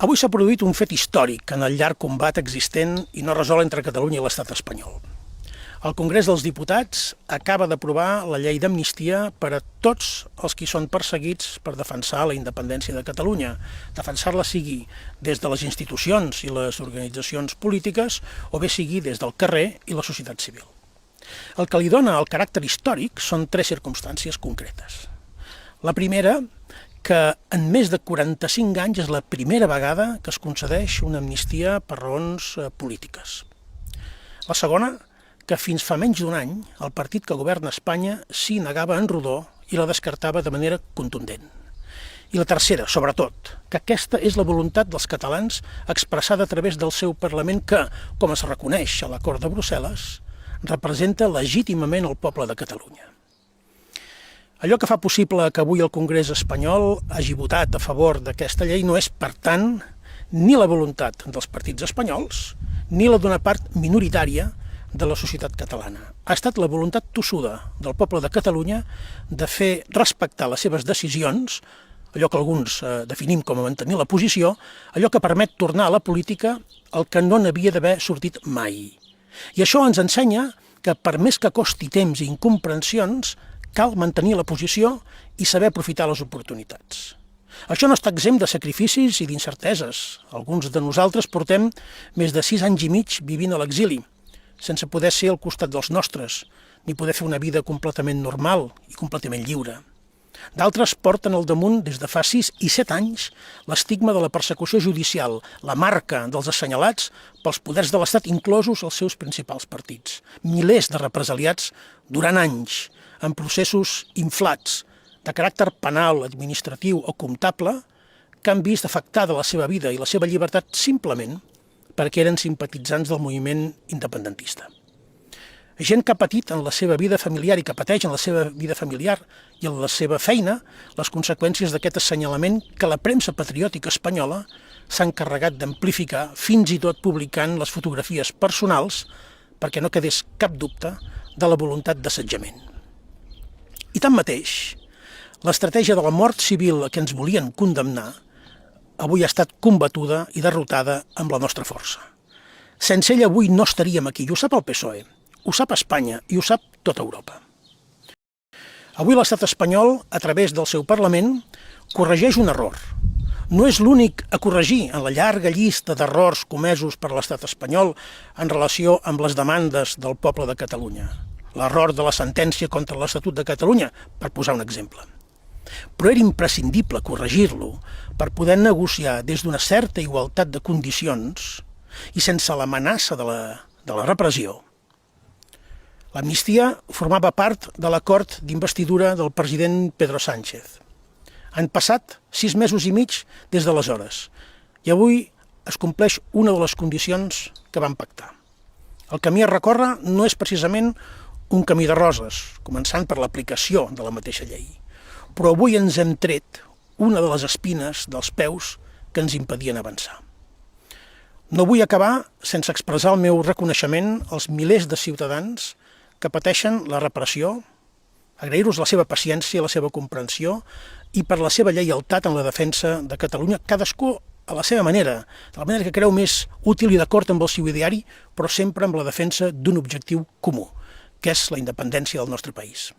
Avui s'ha produït un fet històric en el llarg combat existent i no resolt entre Catalunya i l'estat espanyol. El Congrés dels Diputats acaba d'aprovar la llei d'amnistia per a tots els qui són perseguits per defensar la independència de Catalunya, defensar-la sigui des de les institucions i les organitzacions polítiques o bé sigui des del carrer i la societat civil. El que li dona el caràcter històric són tres circumstàncies concretes. La primera, que en més de 45 anys és la primera vegada que es concedeix una amnistia per raons polítiques. La segona, que fins fa menys d'un any el partit que governa Espanya s'hi negava en rodó i la descartava de manera contundent. I la tercera, sobretot, que aquesta és la voluntat dels catalans expressada a través del seu Parlament que, com es reconeix a l'acord de Brussel·les, representa legítimament el poble de Catalunya. Allò que fa possible que avui el Congrés espanyol hagi votat a favor d'aquesta llei no és, per tant, ni la voluntat dels partits espanyols ni la d'una part minoritària de la societat catalana. Ha estat la voluntat tossuda del poble de Catalunya de fer respectar les seves decisions, allò que alguns definim com a mantenir la posició, allò que permet tornar a la política el que no n'havia d'haver sortit mai. I això ens ensenya que, per més que costi temps i incomprensions, cal mantenir la posició i saber aprofitar les oportunitats. Això no està exempt de sacrificis i d'incerteses. Alguns de nosaltres portem més de 6 anys i mig vivint a l'exili, sense poder ser al costat dels nostres, ni poder fer una vida completament normal i completament lliure. D'altres porten al damunt des de fa 6 i 7 anys l'estigma de la persecució judicial, la marca dels assenyalats pels poders de l'Estat, inclosos els seus principals partits. Milers de represaliats durant anys, en processos inflats, de caràcter penal, administratiu o comptable, que han vist afectada la seva vida i la seva llibertat simplement perquè eren simpatitzants del moviment independentista. Gent que ha patit en la seva vida familiar i que pateix en la seva vida familiar i en la seva feina les conseqüències d'aquest assenyalament que la premsa patriòtica espanyola s'ha encarregat d'amplificar, fins i tot publicant les fotografies personals perquè no quedés cap dubte de la voluntat d'assetjament. I tanmateix, l'estratègia de la mort civil a què ens volien condemnar avui ha estat combatuda i derrotada amb la nostra força. Sense ella avui no estaríem aquí, i ho sap el PSOE, ho sap Espanya i ho sap tota Europa. Avui l'estat espanyol, a través del seu Parlament, corregeix un error. No és l'únic a corregir en la llarga llista d'errors comesos per l'estat espanyol en relació amb les demandes del poble de Catalunya. L'error de la sentència contra l'Estatut de Catalunya, per posar un exemple. Però era imprescindible corregir-lo per poder negociar des d'una certa igualtat de condicions i sense l'amenaça de la repressió. L'amnistia formava part de l'acord d'investidura del president Pedro Sánchez. Han passat 6 mesos i mig des d'aleshores i avui es compleix una de les condicions que van pactar. El camí a recórrer no és precisament un camí de roses, començant per l'aplicació de la mateixa llei. Però avui ens hem tret una de les espines dels peus que ens impedien avançar. No vull acabar sense expressar el meu reconeixement als milers de ciutadans que pateixen la repressió, agrair-los la seva paciència, la seva comprensió i per la seva lleialtat en la defensa de Catalunya, cadascú a la seva manera, de la manera que creu més útil i d'acord amb el seu ideari, però sempre amb la defensa d'un objectiu comú, que és la independència del nostre país.